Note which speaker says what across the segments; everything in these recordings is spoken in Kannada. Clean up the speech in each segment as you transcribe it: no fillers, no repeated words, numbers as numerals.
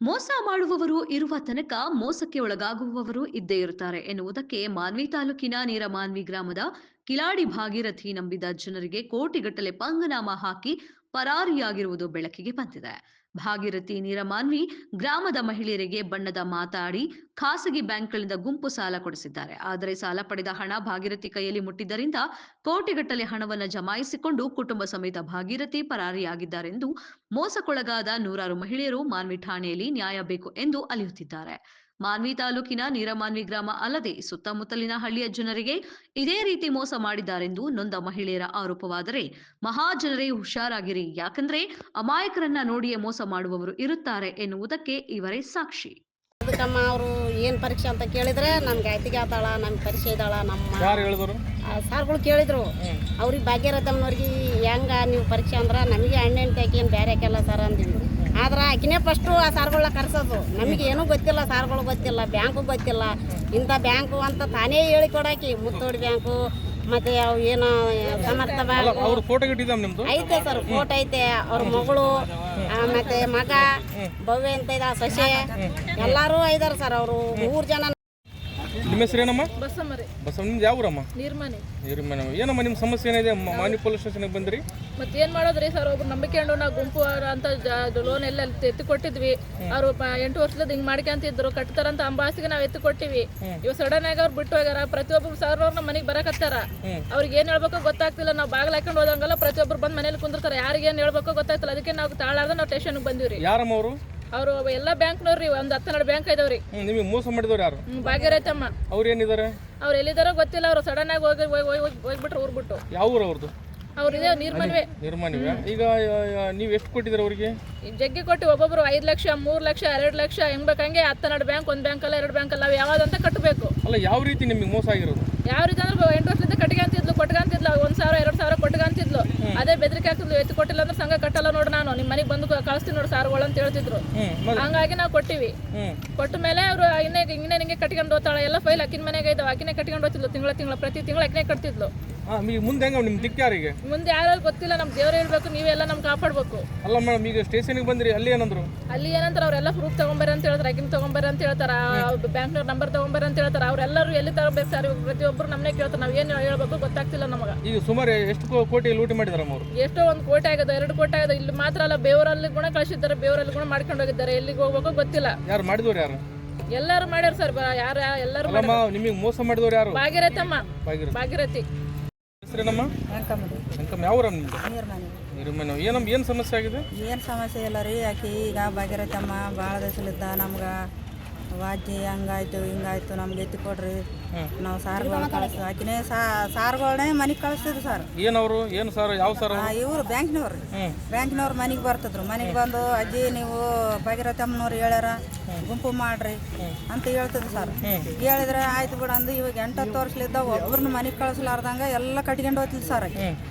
Speaker 1: ಮೋಸ ಮಾಡುವವರು ಇರುವ ತನಕ ಮೋಸಕ್ಕೆ ಒಳಗಾಗುವವರು ಇದ್ದೇ ಇರುತ್ತಾರೆ ಎನ್ನುವುದಕ್ಕೆ ಮಾನ್ವಿ ತಾಲೂಕಿನ ನೀರಮಾನ್ವಿ ಗ್ರಾಮದ ಕಿಲಾಡಿ ಭಾಗೀರಥಿ ನಂಬಿದ ಜನರಿಗೆ ಕೋಟಿಗಟ್ಟಲೆ ಪಂಗನಾಮ ಹಾಕಿ ಪರಾರಿಯಾಗಿರುವುದು ಬೆಳಕಿಗೆ ಬಂದಿದೆ. ಭಾಗೀರಥಿ ನೀರಮಾನ್ವಿ ಗ್ರಾಮದ ಮಹಿಳೆಯರಿಗೆ ಬಣ್ಣದ ಮಾತಾಡಿ ಖಾಸಗಿ ಬ್ಯಾಂಕ್ಗಳಿಂದ ಗುಂಪು ಸಾಲ ಕೊಡಿಸಿದ್ದಾರೆ. ಆದರೆ ಸಾಲ ಪಡೆದ ಹಣ ಭಾಗೀರಥಿ ಕೈಯಲ್ಲಿ ಮುಟ್ಟಿದ್ದರಿಂದ ಕೋಟಿಗಟ್ಟಲೆ ಹಣವನ್ನು ಜಮಾಯಿಸಿಕೊಂಡು ಕುಟುಂಬ ಸಮೇತ ಭಾಗೀರಥಿ ಪರಾರಿಯಾಗಿದ್ದಾರೆಂದು ಮೋಸಕ್ಕೊಳಗಾದ ನೂರಾರು ಮಹಿಳೆಯರು ಮಾನ್ವಿ ಠಾಣೆಯಲ್ಲಿ ನ್ಯಾಯ ಬೇಕು ಎಂದು ಅಲಿಯುತ್ತಿದ್ದಾರೆ. ಮಾನ್ವಿ ತಾಲೂಕಿನ ನೀರಮಾನ್ವಿ ಗ್ರಾಮ ಅಲ್ಲದೆ ಸುತ್ತಮುತ್ತಲಿನ ಹಳ್ಳಿಯ ಜನರಿಗೆ ಇದೇ ರೀತಿ ಮೋಸ ಮಾಡಿದ್ದಾರೆಂದು ನೊಂದ ಮಹಿಳೆಯರ ಆರೋಪವಾದರೆ, ಮಹಾಜನರೇ ಹುಷಾರಾಗಿರಿ, ಯಾಕಂದ್ರೆ ಅಮಾಯಕರನ್ನ ನೋಡಿಯೇ ಮೋಸ ಮಾಡುವವರು ಇರುತ್ತಾರೆ ಎನ್ನುವುದಕ್ಕೆ ಇವರೇ ಸಾಕ್ಷಿ.
Speaker 2: ಅದಕ್ಕಮ್ಮ ಅವರು ಏನು ಪರೀಕ್ಷೆ ಅಂತ ಕೇಳಿದ್ರೆ ನಮ್ಗೆ ಅತ್ತಿಗೆ ಆತಾಳ, ನಮ್ಗೆ ಪರೀಕ್ಷೆ ಇದ್ದಾಳ, ನಮ್ಮ ಸಾರ್ಗಳು ಕೇಳಿದ್ರು. ಅವ್ರಿಗೆ ಭಾಗ್ಯರಥಮ್ಮನವ್ರಿಗೆ ಹೆಂಗ ನೀವು ಪರೀಕ್ಷೆ ಅಂದ್ರೆ ನಮಗೆ ಹಣ್ಣೆಣ್ಣೆ ಹಾಕಿ ಏನು ಬೇರೆ ಹಾಕಲ್ಲ ಸರ್ ಅಂದಿವಿ. ಆದ್ರೆ ಆಕಿನೇ ಫಸ್ಟು ಆ ಸಾರ್ಗಳನ್ನ ಕರ್ಸೋದು. ನಮಗೆ ಏನೂ ಗೊತ್ತಿಲ್ಲ, ಸಾರ್ಗಳು ಗೊತ್ತಿಲ್ಲ, ಬ್ಯಾಂಕು ಗೊತ್ತಿಲ್ಲ, ಇಂಥ ಬ್ಯಾಂಕು ಅಂತ ತಾನೇ ಹೇಳಿ ಕೊಡಾಕಿ. ಮುತ್ತೋಡಿ ಬ್ಯಾಂಕು ಮತ್ತೆ ಅವು ಏನೋ ಸಮರ್ಥ ಬ್ಯಾಂಕು ಐತೆ ಸರ್, ಫೋಟೋ ಐತೆ. ಅವ್ರ ಮಗಳು ಮತ್ತೆ ಮಗ ಭವ್ಯ ಅಂತ ಇದ ಸೊಸೆ ಎಲ್ಲರೂ ಇದಾರೆ ಸರ್. ಅವರು 3 ಜನ.
Speaker 3: ನಿಮ್ಮ ಹೆಸರು ಏನಮ್ಮ?
Speaker 4: ಬಸಮ್ಮರಿ.
Speaker 3: ಬಸಮ್ಮ, ನಿಮ್ದು ಯಾವ ಊರಮ್ಮ?
Speaker 4: ನೀರ್ಮನೆ.
Speaker 3: ಏನಮ್ಮ ನಿಮ್ಮ ಸಮಸ್ಯೆ ಏನಿದೆ? ಮಾನ್ವಿ ಪೊಲೀಸ್ ಸ್ಟೇಷನ್ಗೆ ಬಂದ್ರಿ?
Speaker 4: ಮತ್ತೆ ಏನ್ ಮಾಡೋದ್ರಿ ಸರ್, ಒಬ್ರು ನಂಬಿಕೊಂಡು ನಾವು ಗುಂಪು ಅಂತ ಲೋನ್ ಎಲ್ಲ ಎತ್ತಿ ಕೊಟ್ಟಿದ್ವಿ. ಅವರು 8 ವರ್ಷದ ಹಿಂಗ್ ಮಾಡ್ಕೊಂತಿದ್ರು, ಕಟ್ತಾರಂತ ಅಂಬಾಸಿಗೆ ನಾವು ಎತ್ತಿ ಕೊಟ್ಟಿವಿ. ಇವ್ ಸಡನ್ ಆಗಿ ಅವ್ರು ಬಿಟ್ಟು ಹೋಗ್ಯಾರ. ಪ್ರತಿಯೊಬ್ಬರು ಸರ್ ಅವ್ರ ನಮ್ಮ ಮನೆಗೆ ಬರಕತ್ತಾರ. ಅವ್ರಿಗೆ ಏನ್ ಹೇಳ್ಬೇಕೋ ಗೊತ್ತಾಗ್ತಿಲ್ಲ. ನಾವು ಬಾಗಿಲು ಹಾಕೊಂಡು ಹೋದಂಗಲ್ಲ ಪ್ರತಿಯೊಬ್ಬರು ಬಂದ್ ಮನೇಲಿ ಕುಂದಿರ್ತಾರೆ. ಯಾರಿಗೆ ಏನ್ ಹೇಳ್ಬೇಕೋ ಗೊತ್ತಾಗ್ತಿಲ್ಲ. ಅದಕ್ಕೆ ನಾವು ತಾಳಾರ್ದ ನಾವು ಸ್ಟೇಷನ್ಗೆ ಬಂದಿವ್ರಿ.
Speaker 3: ಯಾರಮ್ಮ ಅವರು?
Speaker 4: ಅವರು ಎಲ್ಲ ಬ್ಯಾಂಕ್ನವ್ರಿ, ಒಂದು 10-12 ಬ್ಯಾಂಕ್ ಇದಾವ್ರಿ.
Speaker 3: ನಿಮಗೆ ಮೋಸ ಮಾಡಿದವ್ರು ಯಾರು?
Speaker 4: ಭಾಗ್ಯರಥಮ್ಮ.
Speaker 3: ಅವ್ರು ಏನಿದ್ದಾರೆ?
Speaker 4: ಅವ್ರು ಎಲ್ಲಿದಾರೋ ಗೊತ್ತಿಲ್ಲ. ಅವ್ರು ಸಡನ್ ಆಗಿ ಹೋಗ್ಬಿಟ್ರು ಊರ್ ಬಿಟ್ಟು.
Speaker 3: ಯಾವ ಊರು ಅವ್ರದ್ದು?
Speaker 4: ಅವ್ರಿದೆ ನೀರ್ಮನ್ವೆ.
Speaker 3: ಈಗ ನೀವು ಎಷ್ಟು ಕೊಟ್ಟಿದ್ದೀರ ಅವ್ರಿಗೆ?
Speaker 4: ಜಗ್ಗಿ ಕೊಟ್ಟು ಒಬ್ಬೊಬ್ರು 5 ಲಕ್ಷ, 3 ಲಕ್ಷ, 2 ಲಕ್ಷ ಹೆಂಗ್ ಬೇಕಂಗೆ 10-12 ಬ್ಯಾಂಕ್, ಒಂದು ಬ್ಯಾಂಕ್ ಅಲ್ಲ 2 ಬ್ಯಾಂಕ್ ಅಲ್ಲ, ಅವು ಯಾವ್ದಂತ ಕಟ್ಟಬೇಕು.
Speaker 3: ಅಲ್ಲ, ಯಾವ ರೀತಿ ನಿಮಗೆ ಮೋಸ ಆಗಿರೋದು?
Speaker 4: ಯಾವ ರೀತಿ ಅಂದ್ರೆ 8 ವರ್ಷದಿಂದ ಕೊಟ್ಕಂತಿದ್ಲು 1,000 2,000 ಕೊಟ್ಕಂತಿದ್ಲು. ಅದೇ ಬೆದರಿಕೆ ಆಗ್ತಿದ್ಲು, ಎತ್ತು ಕೊಟ್ಟಿಲ್ಲ ಅಂದ್ರೆ ಸಂಘ ಕಟ್ಟಲ್ಲ ನೋಡು, ನಾನು ನಿಮ್ಮ ಮನೆಗೆ ಬಂದು ಕಳಿಸ್ತೀನಿ ನೋಡಿ ಸಾರುಗಳು ಅಂತ ಹೇಳ್ತಿದ್ರು. ಹಂಗಾಗಿ ನಾವು ಕೊಟ್ಟಿವಿ. ಕೊಟ್ಟ ಮೇಲೆ ಅವರು ಇನ್ನೇ ನಿಂಗೆ ಕಟ್ಕೊಂಡು ಹೋಗ್ತಾಳೆ. ಎಲ್ಲ ಫೈಲ್ ಅಕ್ಕಿನ ಮನೆಗೆ ಇದ್ದಾವೆ, ಅಕ್ಕಿನೇ ಕಟ್ಕೊಂಡು ಹೋಗ್ತಿದ್ಲು. ಪ್ರತಿ ತಿಂಗಳು ಅಕ್ಕಿನೇ ಕಟ್ತಿದ್ಲು.
Speaker 3: ಮುಂದೆ ಹೆಂಗ ನಿಮ್ ದಿಕ್ಕ ಯಾರಿಗೆ?
Speaker 4: ಮುಂದೆ ಯಾರು ಗೊತ್ತಿಲ್ಲ, ನಮ್ ದೇವ್ರು ಹೇಳ್ಬೇಕು, ನೀವೆಲ್ಲ ನಮ್ಗೆ ಕಾಪಾಡ್ಬೇಕು.
Speaker 3: ಅಲ್ಲ ಮೇಡಮ್, ಈಗ ಸ್ಟೇಷನ್ಗೆ ಬಂದ್ರಿ, ಅಲ್ಲಿ ಏನಂದ್ರು?
Speaker 4: ಅಲ್ಲಿ ಏನಂತಾರ, ಅವರೆಲ್ಲ ಪ್ರೂಫ್ ತಗೊಂಬರ ಅಂತ ಹೇಳ್ತಾರೆ, ಅಕ್ಕಿನ ತಗೊಂಬರ ಅಂತ ಹೇಳ್ತಾರ, ಬ್ಯಾಂಕ್ನವ್ರ ನಂಬರ್ ತಗೊಂಬರ ಅಂತ ಹೇಳ್ತಾರೆ. ಅವರೆಲ್ಲರೂ ಎಲ್ಲಿ ತಗೋಬೇಕು ಸರ್? ಪ್ರತಿಯೊಬ್ಬರು ನಮ್ಮನೆ ಕೇಳ್ತಾರೆ, ನಾವ್ ಏನ್ ಹೇಳ್ಬೇಕು ಗೊತ್ತಾಗ್ತಿಲ್ಲ ನಮಗ.
Speaker 3: ಈಗ ಸುಮಾರು ಎಷ್ಟು ಕೋಟಿ ಲೂಟಿ ಮಾಡಿದಾರ ಅವರು?
Speaker 4: ಎಷ್ಟೋ 1 ಕೋಟಿ ಆಗದ, 2 ಕೋಟಿ ಆಗದ. ಇಲ್ಲಿ ಮಾತ್ರ ಅಲ್ಲ, ಬೇವರಲ್ಲಿ ಗುಣ ಕಳಿಸಿದ್ದಾರೆ, ಬೇವರಲ್ಲಿ ಗುಣ ಮಾಡ್ಕೊಂಡು ಹೋಗಿದ್ದಾರೆ. ಎಲ್ಲಿಗೆ ಹೋಗ್ಬೇಕು ಗೊತ್ತಿಲ್ಲ.
Speaker 3: ಯಾರು ಮಾಡಿದವ್ರು? ಯಾರು?
Speaker 4: ಎಲ್ಲರೂ ಮಾಡ್ಯಾರ ಸರ್. ಯಾರು ಎಲ್ಲರೂ
Speaker 3: ನಿಮಗೆ ಮೋಸ ಮಾಡಿದವ್ರು ಯಾರು?
Speaker 4: ಭಾಗೀರಥಮ್ಮ. ಭಾಗೀರಥಿ.
Speaker 3: ಹೆಸರೇನಮ್ಮ? ಯಾವ ಊರ ನಿಮ್ದು? ಏನಮ್ಮ, ಏನು ಸಮಸ್ಯೆ ಆಗಿದೆ?
Speaker 5: ಏನು ಸಮಸ್ಯೆ ಇಲ್ಲ ರೀ. ಆಕಿ ಈಗ ಭಾಗ್ಯರಥಮ್ಮ ಭಾಳ ದಿವಸಲಿದ್ದ ನಮ್ಗೆ ವಾಜ್ಞೆ ಹಂಗಾಯ್ತು ಹಿಂಗಾಯ್ತು ನಮ್ಗೆ ಎತ್ತಿ ಕೊಡ್ರಿ, ನಾವು ಸಾರ್ಗಳು ಕಳಿಸ್ತೀವಿ. ಆಕಿನೇ ಸಾರ್ಗಳನ್ನೇ ಮನೆಗೆ ಕಳಿಸ್ತಿದ್ರು ಸರ್.
Speaker 3: ಏನವರು? ಏನು ಸಾರ್? ಯಾವ ಸಾರ್?
Speaker 5: ಇವರು ಬ್ಯಾಂಕ್ನವ್ರು. ಬ್ಯಾಂಕ್ನವ್ರು ಮನೆಗೆ ಬರ್ತಿದ್ರು. ಮನೆಗೆ ಬಂದು ಅಜ್ಜಿ ನೀವು ಭಾಗ್ಯರಥಮ್ಮನವ್ರು ಹೇಳ್ಯಾರ ಗುಂಪು ಮಾಡ್ರಿ ಅಂತ ಹೇಳ್ತಿದ್ರು ಸರ್. ಹೇಳಿದ್ರೆ ಆಯ್ತು ಬಿಡು ಅಂದು. ಇವಾಗ 8-10 ವರ್ಷಲಿದ್ದ ಒಬ್ಬರನ್ನ ಮನೆಗೆ ಕಳಿಸ್ಲಾರ್ದಂಗ ಎಲ್ಲ ಕಟ್ಕೊಂಡು ಹೋಗ್ತಿದ್ರು ಸರ್.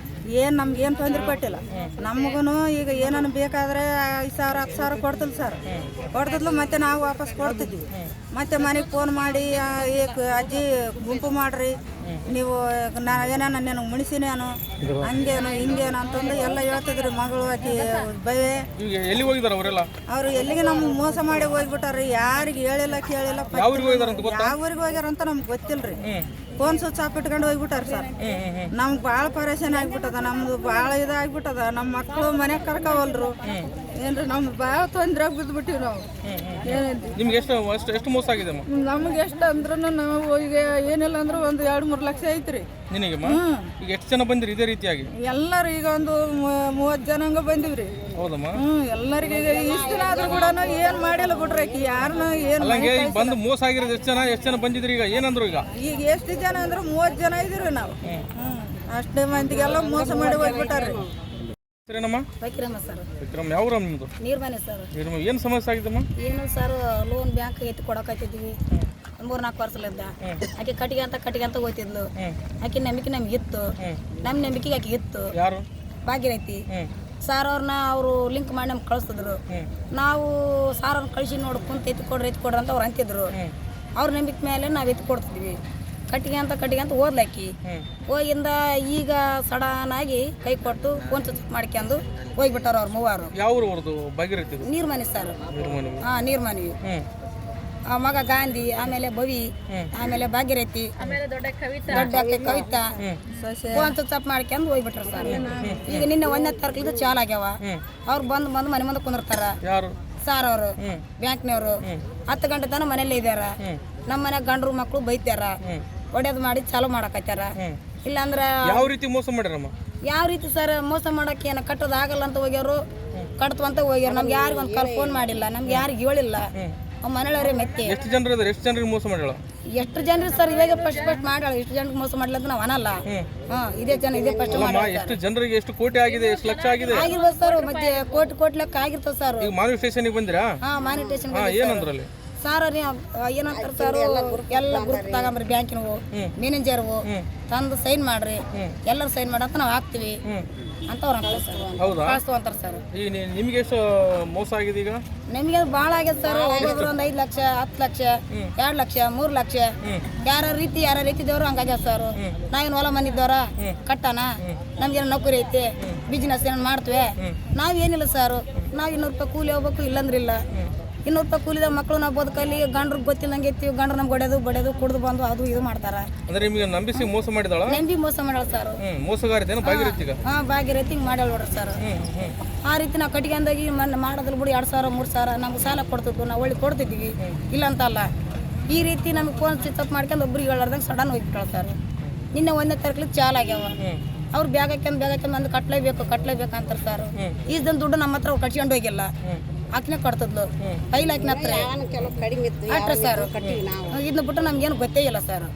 Speaker 5: ಏನು ನಮ್ಗೇನು ತೊಂದರೆ ಕೊಟ್ಟಿಲ್ಲ. ನಮಗೂ ಈಗ ಏನನ್ನು ಬೇಕಾದರೆ 5,000 10,000 ಕೊಡ್ತಿಲ್ಲ ಸರ್. ಕೊಡ್ತಿದ್ಲು, ಮತ್ತೆ ನಾವು ವಾಪಸ್ ಕೊಡ್ತಿದ್ವಿ. ಮತ್ತೆ ಮನೆಗೆ ಫೋನ್ ಮಾಡಿ ಅಜ್ಜಿ ಗುಂಪು ಮಾಡ್ರಿ, ನೀವು ಏನೇನು ನನಗೆ ಮುಣಿಸಿನೇನು ಹಂಗೇನು ಹಿಂಗೇನು ಅಂತಂದು ಎಲ್ಲ ಹೇಳ್ತಿದ್ರಿ. ಮಗಳು ಆಕಿ ಬಯೇ
Speaker 3: ಎಲ್ಲಿ ಹೋಗಿದಾರ ಅವರೆಲ್ಲ?
Speaker 5: ಅವರು ಎಲ್ಲಿಗೆ ನಮ್ಗೆ ಮೋಸ ಮಾಡಿ ಹೋಗ್ಬಿಟ್ಟಾರ್ರಿ. ಯಾರಿಗೆ ಹೇಳಿಲ್ಲ ಕೇಳಿಲ್ಲ. ಯಾವ ಊರಿಗೆ ಹೋಗ್ಯಾರ ಅಂತ ನಮ್ಗೆ ಗೊತ್ತಿಲ್ರಿ. ಫೋನ್ ಸ್ವಿಚ್ ಆಫ್ ಇಟ್ಕೊಂಡು ಹೋಗ್ಬಿಟ್ಟಾರ ಸರ್. ನಮ್ಗೆ ಭಾಳ ಪರೇಶಾನಿ ಆಗ್ಬಿಟ್ಟದ, ನಮ್ದು ಭಾಳ ಇದಾಗ್ಬಿಟ್ಟದ. ನಮ್ಮ ಮಕ್ಕಳು ಮನೆಗೆ ಕರ್ಕೋವಲ್ರು ಏನ್ರಿ, ನಮ್ಗೆ ಭಾಳ ತೊಂದರೆ ಬಿದ್ದುಬಿಟ್ಟಿವಿ ನಾವು.
Speaker 3: ನಿಮ್ಗೆ ಎಷ್ಟು ಮೋಸ ಆಗಿದೆ?
Speaker 5: ನಮ್ಗೆ ಎಷ್ಟು ಅಂದ್ರೂ ನಾವು ಈಗ ಏನಿಲ್ಲ ಅಂದ್ರೆ ಒಂದು 2-3 ಲಕ್ಷ ಐತ್ರಿ.
Speaker 3: ನಿನಗೆ ಈಗ ಎಷ್ಟು ಜನ ಬಂದಿರಿ ಇದೇ ರೀತಿಯಾಗಿ?
Speaker 5: ಎಲ್ಲರೂ ಈಗ ಒಂದು 30 ಜನ ಹಂಗ ಬಂದಿವ್ರಿ.
Speaker 3: ಹೌದಮ್ಮ.
Speaker 5: ಎಲ್ಲರಿಗೆ ಈಗ ಇಷ್ಟು ದಿನ ಆದ್ರೂ ಕೂಡ ಏನು ಮಾಡಿಲ್ಲ ಬಿಡ್ರಿ. ಆಕಿ ಯಾರನ್ನ ಏನು
Speaker 3: ಬಂದು ಮೋಸ ಆಗಿರೋದು ಎಷ್ಟು ಜನ ಬಂದಿದ್ರಿ? ಈಗ ಏನಂದ್ರು? ಈಗ
Speaker 5: ಎಷ್ಟು ಜನ ಅಂದ್ರೆ 30 ಜನ ಇದ್ದೀವಿ ನಾವು. ಅಷ್ಟೇ ಮಂದಿಗೆಲ್ಲ ಮೋಸ ಮಾಡಿ ಹೋಗ್ಬಿಟ್ಟಾರ್ರಿ.
Speaker 2: ವಿಕ್ರಮ ಸರ್.
Speaker 3: ವಿಕ್ರಮ್, ಯಾವ ಊರ ನಿಮ್ದು?
Speaker 2: ನೀರ್ಮನೆ ಸರ್.
Speaker 3: ಏನು ಸಮಸ್ಯೆ ಆಗಿದ್ದಮ್ಮ?
Speaker 2: ಏನು ಸರ್, ಲೋನ್ ಬ್ಯಾಂಕ್ ಎತ್ತಿ ಕೊಡಕತ್ತಿದ್ವಿ 3-4 ವರ್ಷಲಿದ್ದ. ಆಕೆ ಕಟ್ಟಿಗೆ ಹೋಗ್ತಿದ್ಲು. ಆಕೆ ನಂಬಿಕೆ ನಮ್ಗೆ ಇತ್ತು, ನಮ್ಮ ನಂಬಿಕೆಗೆ ಆಕೆ ಇತ್ತು.
Speaker 3: ಯಾರು?
Speaker 2: ಭಾಗ್ಯರಥಿ ಸಾರ್ ಅವ್ರನ್ನ ಅವರು ಲಿಂಕ್ ಮಾಡಿ ನಮ್ಗೆ ಕಳಿಸ್ತಿದ್ರು. ನಾವು ಸಾರ್ ಅವ್ರನ್ನ ಕಳಿಸಿ ನೋಡಿ ಕುಂತ ಎತ್ತಿ ಕೊಡ್ರಿ ಅಂತ ಅವ್ರು ಅಂತಿದ್ರು. ಅವ್ರ ನಂಬಿಕೆ ಮೇಲೆ ನಾವು ಎತ್ತಿ ಕೊಡ್ತಿದ್ವಿ.
Speaker 5: ಕಟ್ಟಿಗೆ ಅಂತ ಓದ್ಲಾಕಿ ಹೋಗಿಂದ ಈಗ ಸಡನ್ ಆಗಿ ಕೈ ಕೊಟ್ಟು ಫೋನ್ ಸ್ವಿಚ್ ಮಾಡ್ಕೊಂಡು ಹೋಗ್ಬಿಟ್ಟಾರ ಅವ್ರು ಮೂವರು.
Speaker 3: ಯಾವ ಅವ್ರದ್ದು ಭಾಗೀರಥಿ
Speaker 5: ನೀರ್ಮನಿ ಸರ್.
Speaker 3: ನಿರ್ಮನಿ.
Speaker 5: ಹಾಂ ನೀರ್ಮನಿ. ಆ ಮಗ ಗಾಂಧಿ, ಆಮೇಲೆ ಭವಿ, ಆಮೇಲೆ ಭಾಗೀರಥಿ, ದೊಡ್ಡ ಕವಿತಾ ಫೋನ್ ಸ್ವಿಚ್ ಮಾಡ್ಕೊಂಡು ಹೋಗ್ಬಿಟ್ರು ಸರ್. ಈಗ ನಿನ್ನೆ 1ನೇ ತಾರೀಕು ಚಾಲು ಆಗ್ಯಾವ. ಅವ್ರು ಬಂದು ಮನೆ ಮುಂದೆ ಕುಂದಿರ್ತಾರ ಸಾರ್ ಅವರು ಬ್ಯಾಂಕ್ನವರು. 10 ಗಂಟೆ ತನಕ ಮನೇಲಿ ಇದ್ದಾರ. ನಮ್ಮ ಮನ್ಯಾಗ ಗಂಡ್ರು ಮಕ್ಕಳು ಬೈತಾರ, ಒಡೆದ್ ಮಾಡಿ ಚಾಲು ಮಾಡಕತ್ತಾರ. ಇಲ್ಲಾಂದ್ರ
Speaker 3: ಯಾವ ರೀತಿ ಮೋಸ ಮಾಡ್ಯಾರಮ್ಮ?
Speaker 5: ಯಾವ ರೀತಿ ಸರ್ ಮೋಸ ಮಾಡಕ್ಕೆ ಏನ ಕಟ್ಟೋದು ಆಗಲ್ಲ ಅಂತ ಹೋಗ್ಯಾರು, ಕಟ್ತವಂತ ಹೋಗ್ಯಾರ. ನಮ್ಗೆ ಯಾರಿಗ ಒಂದು ಕಾಲ್ ಫೋನ್ ಮಾಡಿಲ್ಲ, ನಮ್ಗೆ ಯಾರಿಗೆ ಹೇಳಿಲ್ಲ. ಮನೆಯವ್ರೆ ಮೆತ್ತೆ
Speaker 3: ಎಷ್ಟು ಜನರಿಗೆ ಮೋಸ ಮಾಡ್ಯಾಳ?
Speaker 5: ಎಷ್ಟು ಜನರು ಸರ್ ಇವಾಗ ಫಸ್ಟ್ ಮಾಡ್ಯಾಳ. ಎಷ್ಟು ಜನಕ್ಕೆ ಮೋಸ ಮಾಡಿಲ್ಲ ಅಂತ ನಾವು ಅನ್ನಲ್ಲ. ಇದೇ ಫಸ್ಟ್
Speaker 3: ಎಷ್ಟು ಜನರಿಗೆ ಎಷ್ಟು ಕೋಟಿ ಆಗಿದೆ, ಎಷ್ಟು ಲಕ್ಷ ಆಗಿದೆ
Speaker 5: ಆಗಿರ್ಬೋದು ಸರ್. ಮತ್ತೆ ಕೋಟಿ ಲೆಕ್ಕ ಆಗಿರ್ತದೆ ಸರ್.
Speaker 3: ಈಗ ಮಾನವ ಸ್ಟೇಷನ್ಗೆ ಬಂದಿರಾ?
Speaker 5: ಮಾನಿ ಸ್ಟೇಷನ್
Speaker 3: ಏನಂದ್ರಲ್ಲಿ
Speaker 5: ಸಾರ್ ಏನಂತಾರ ಸರ್, ಎಲ್ಲ ಗ್ರೂಪ್ ತಗೊಂಬ್ರಿ ಬ್ಯಾಂಕಿನವು ಮ್ಯಾನೇಜರ್ವು ತಂದು ಸೈನ್ ಮಾಡ್ರಿ, ಎಲ್ಲರೂ ಸೈನ್ ಮಾಡಂತ ನಾವು ಹಾಕ್ತಿವಿ ಅಂತ ಅವ್ರು ಅಂತಾರೆ ಸರ್. ಕಳಿಸ್ತು ಅಂತಾರೆ ಸರ್.
Speaker 3: ನಿಮ್ಗೆ ಎಷ್ಟು ಮೋಸ ಆಗಿದೆ ಈಗ?
Speaker 5: ನಮಗೆ ಭಾಳ ಆಗ್ಯದ ಸರ್. ಒಬ್ಬೊಬ್ರು ಒಂದು 5 ಲಕ್ಷ, 10 ಲಕ್ಷ, 2 ಲಕ್ಷ, 3 ಲಕ್ಷ, ಯಾರ ರೀತಿದವ್ರು ಹಂಗಾಗ್ಯಾವ ಸರ್. ನಾವೇನು ಹೊಲ ಮನಿದ್ದವ್ರ ಕಟ್ಟಣ, ನಮ್ಗೇನು ನೌಕರಿ ಐತಿ, ಬಿಸ್ನೆಸ್ ಏನಾರು ಮಾಡ್ತೀವಿ. ನಾವೇನಿಲ್ಲ ಸರ್. ನಾವು 200 ರೂಪಾಯಿ ಕೂಲಿ ಹೋಗ್ಬೇಕು, ಇಲ್ಲಂದ್ರೆ ಇಲ್ಲ. 200 ರೂಪಾಯಿ ಕೂಲಿದ ಮಕ್ಕಳು ನಾವು ಬದುಕಲ್ಲಿ ಗಂಡ್ರಿಗೆ ಗೊತ್ತಿಲ್ಲಂಗೆ ಇರ್ತೀವಿ. ಗಂಡ್ರು ನಮ್ಗೆ ಬಡಿಯೋದು ಕುಡ್ದು ಬಂದು ಅದು ಇದು ಮಾಡ್ತಾರ.
Speaker 3: ಅಂದ್ರೆ ನಿಮಗೆ ನಂಬಿಸಿ ಮೋಸ ಮಾಡಿದಾಳ?
Speaker 5: ನಂಬಿ ಮೋಸ ಮಾಡಲ್ಲ ಸರ್.
Speaker 3: ಮೋಸಗಾರಿತೇನು ಭಾಗೀರಥಿ?
Speaker 5: ಭಾಗೀರಥಿ ಹಿಂಗೆ ಮಾಡ್ಯಾಳ ನೋಡ್ರಿ ಸರ್. ಆ ರೀತಿ ನಾವು ಕಟ್ಟಿಗೆಂದಾಗಿ ಮಾಡೋದ್ರ ಬಿಡಿ 2,000 3,000 ನಮ್ಗೆ ಸಾಲ ಕೊಡ್ತಿದ್ವು, ನಾವು ಒಳ್ಳೆ ಕೊಡ್ತಿದ್ವಿ, ಇಲ್ಲ ಅಂತಲ್ಲ. ಈ ರೀತಿ ನಮ್ಗೆ ಫೋನ್ ಸ್ವಿಚ್ ಆಫ್ ಮಾಡ್ಕೊಂಡು ಒಬ್ರಿಗೆ ಹೇಳಾರ್ದಂಗೆ ಸಡನ್ ಹೋಗ್ಬಿಟ್ಟಾಳ ಸರ್. ನಿನ್ನೆ 1ನೇ ತಾರೀಕು ಚಾಲು ಆಗ್ಯಾವ. ಅವ್ರು ಬ್ಯಾಗ್ ಹಾಕ್ಯಂದು ಬಂದು ಕಟ್ಲೇಬೇಕು ಅಂತಾರೆ ಸರ್. ಈಸ್ದನ್ ದುಡ್ಡು ನಮ್ಮ ಹತ್ರ ಕಟ್ಕೊಂಡು ಹೋಗಿಲ್ಲ, ಆಕಿನ ಕಟ್ತದ್ಲು ಕೈಲಿ ಹಾಕಿನ ಹತ್ರ ಅಟ್ರ ಸರ್. ಇದನ್ನ ಬಿಟ್ಟು ನಮ್ಗೇನು ಗೊತ್ತೇ ಇಲ್ಲ ಸರ್.